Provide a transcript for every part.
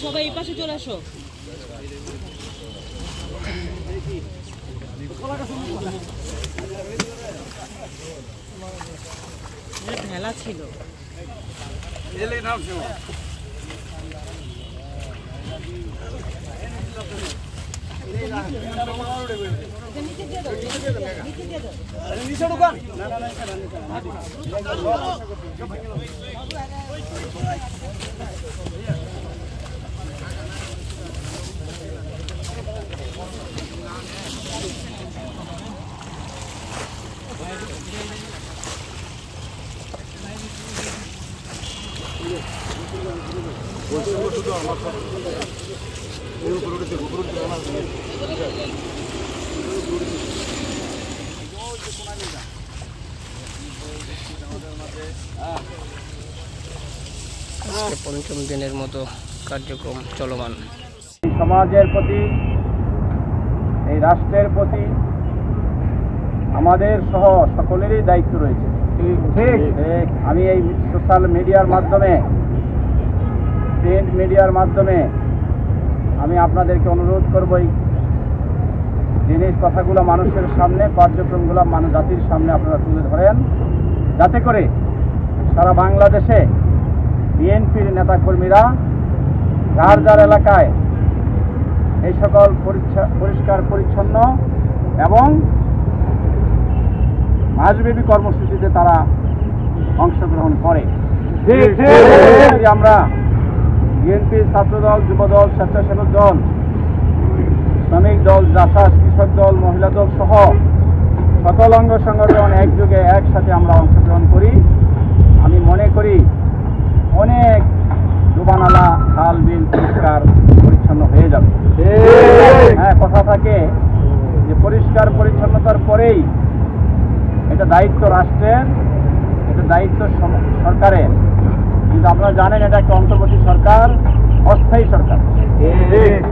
সবাই এই পাশে চলে আসো। ঢেলা ছিল পঞ্চম দিনের মতো কার্যক্রম চলমান। সমাজের প্রতি, এই রাষ্ট্রের প্রতি আমাদের সহ সকলেরই দায়িত্ব রয়েছে। আমি এই সোশ্যাল মিডিয়ার মাধ্যমে, প্রিন্ট মিডিয়ার মাধ্যমে আমি আপনাদেরকে অনুরোধ করব এই জিনিস কথাগুলো মানুষের সামনে, কার্যক্রমগুলো জাতির সামনে আপনারা তুলে ধরেন, যাতে করে সারা বাংলাদেশে বিএনপির নেতাকর্মীরা যার যার এলাকায় এই সকল পরিষ্কার পরিচ্ছন্ন এবং মাসব্যাপী কর্মসূচিতে তারা অংশগ্রহণ করে। আমরা বিএনপির ছাত্রদল, যুবদল, স্বেচ্ছাসেবক দল, শ্রমিক দল, জাসাস, কৃষক দল, মহিলা দল সহ সকল অঙ্গ সংগঠন একযোগে একসাথে আমরা অংশগ্রহণ করি। আমি মনে করি অনেক ডুবানালা, খাল, বিল পরিষ্কার পরিচ্ছন্ন হয়ে যাবে। হ্যাঁ, কথা থাকে যে পরিষ্কার পরিচ্ছন্নতার পরেই এটা দায়িত্ব রাষ্ট্রের, এটা দায়িত্ব সরকারের, কিন্তু আপনারা জানেন এটা একটা অন্তর্বর্তী সরকার, অস্থায়ী সরকার।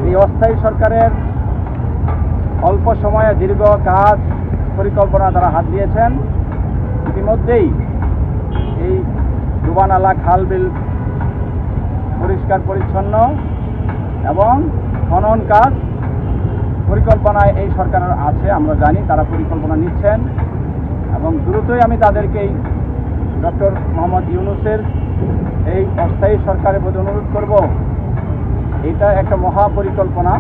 এই অস্থায়ী সরকারের অল্প সময়ে দীর্ঘ কাজ পরিকল্পনা তারা হাত দিয়েছেন। ইতিমধ্যেই এই ডুবানালা, খাল, বিল পরিষ্কার পরিচ্ছন্ন এবং খনন কাজ পরিকল্পনায় এই সরকারের আছে, আমরা জানি তারা পরিকল্পনা নিচ্ছেন এবং দ্রুতই আমি তাদেরকেই ডক্টর মোহাম্মদ ইউনূসের এই অস্থায়ী সরকারের প্রতি অনুরোধ করব, এটা একটা মহা পরিকল্পনা,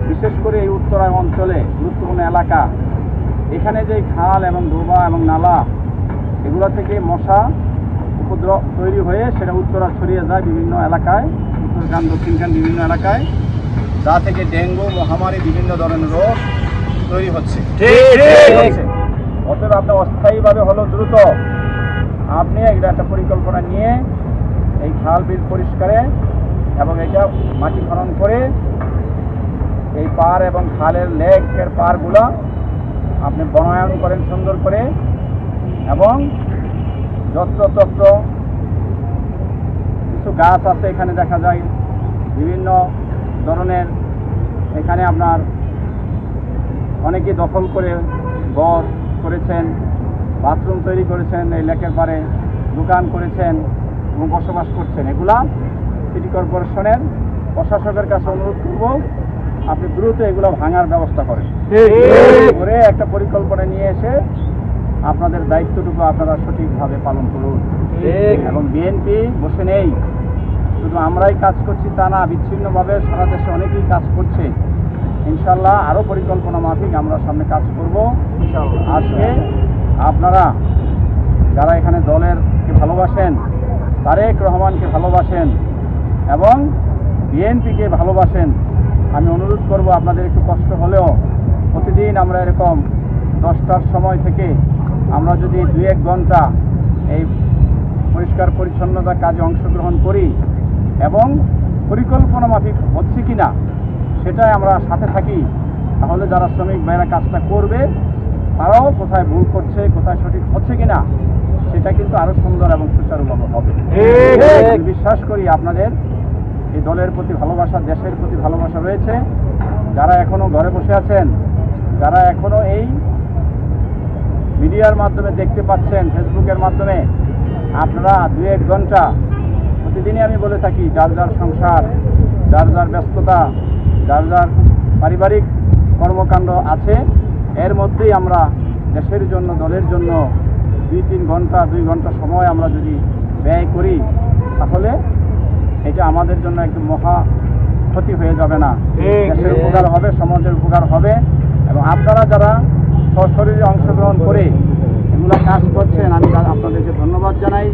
বিশেষ করে এই উত্তরায় অঞ্চলে গুরুত্বপূর্ণ এলাকা, এখানে যে খাল এবং ডোবা এবং নালা এগুলো থেকে মশা উপদ্রব তৈরি হয়ে সেটা উত্তরা ছড়িয়ে যায় বিভিন্ন এলাকায়, উত্তরখান, দক্ষিণখান বিভিন্ন এলাকায়, যা থেকে ডেঙ্গু মহামারী বিভিন্ন ধরনের রোগ তৈরি হচ্ছে। অতএব আপনি অস্থায়ীভাবে হলেও দ্রুত আপনি একটা পরিকল্পনা নিয়ে এই খাল বিল পরিষ্কারে এবং এটা মাটি খনন করে এই পার এবং খালের লেকের পারগুলা আপনি বনায়ন করেন সুন্দর করে, এবং যত্রতত্র কিছু গাছ আছে এখানে দেখা যায় বিভিন্ন ধরনের, এখানে আপনার অনেকে দখল করে ঘর করেছেন, বাথরুম তৈরি করেছেন, এই লেকের পারে দোকান করেছেন এবং বসবাস করছেন। এগুলা সিটি কর্পোরেশনের প্রশাসকের কাছে অনুরোধ করব আপনি দ্রুত এগুলো ভাঙার ব্যবস্থা করেন, করে একটা পরিকল্পনা নিয়ে এসে আপনাদের দায়িত্বটুকু আপনারা সঠিকভাবে পালন করুন। এবং বিএনপি বসে নেই, শুধু আমরাই কাজ করছি তা না, বিচ্ছিন্নভাবে সারা দেশে অনেকেই কাজ করছে। ইনশাল্লাহ আরও পরিকল্পনা মাফিক আমরা সামনে কাজ করব। আজকে আপনারা যারা এখানে দলেরকে ভালোবাসেন, তারেক রহমানকে ভালোবাসেন এবং বিএনপিকে ভালোবাসেন, আমি অনুরোধ করব আপনাদের একটু কষ্ট হলেও প্রতিদিন আমরা এরকম 10টার সময় থেকে আমরা যদি 2-1 ঘন্টা এই পরিষ্কার পরিচ্ছন্নতার কাজে অংশগ্রহণ করি এবং পরিকল্পনা মাফিক হচ্ছে কিনা সেটাই আমরা সাথে থাকি, তাহলে যারা শ্রমিক ভাইরা কাজটা করবে তারাও কোথায় ভুল করছে, কোথায় সঠিক হচ্ছে কিনা সেটা কিন্তু আরো সুন্দর এবং সুচারুভাবে হবে। আমি বিশ্বাস করি আপনাদের এই দলের প্রতি ভালোবাসা, দেশের প্রতি ভালোবাসা রয়েছে। যারা এখনো ঘরে বসে আছেন, যারা এখনো এই মিডিয়ার মাধ্যমে দেখতে পাচ্ছেন, ফেসবুকের মাধ্যমে, আপনারা 2-1 ঘন্টা প্রতিদিনই আমি বলে থাকি, যার যার সংসার, যার যার ব্যস্ততা, যার যার পারিবারিক কর্মকাণ্ড আছে, এর মধ্যেই আমরা দেশের জন্য, দলের জন্য 2-3 ঘন্টা, 2 ঘন্টা সময় আমরা যদি ব্যয় করি, তাহলে এটা আমাদের জন্য একদম মহা ক্ষতি হয়ে যাবে না। দেশের উপকার হবে, সমাজের উপকার হবে। এবং আপনারা যারা সশরীরে অংশগ্রহণ করে এগুলা কাজ করছেন, আমি আপনাদেরকে ধন্যবাদ জানাই।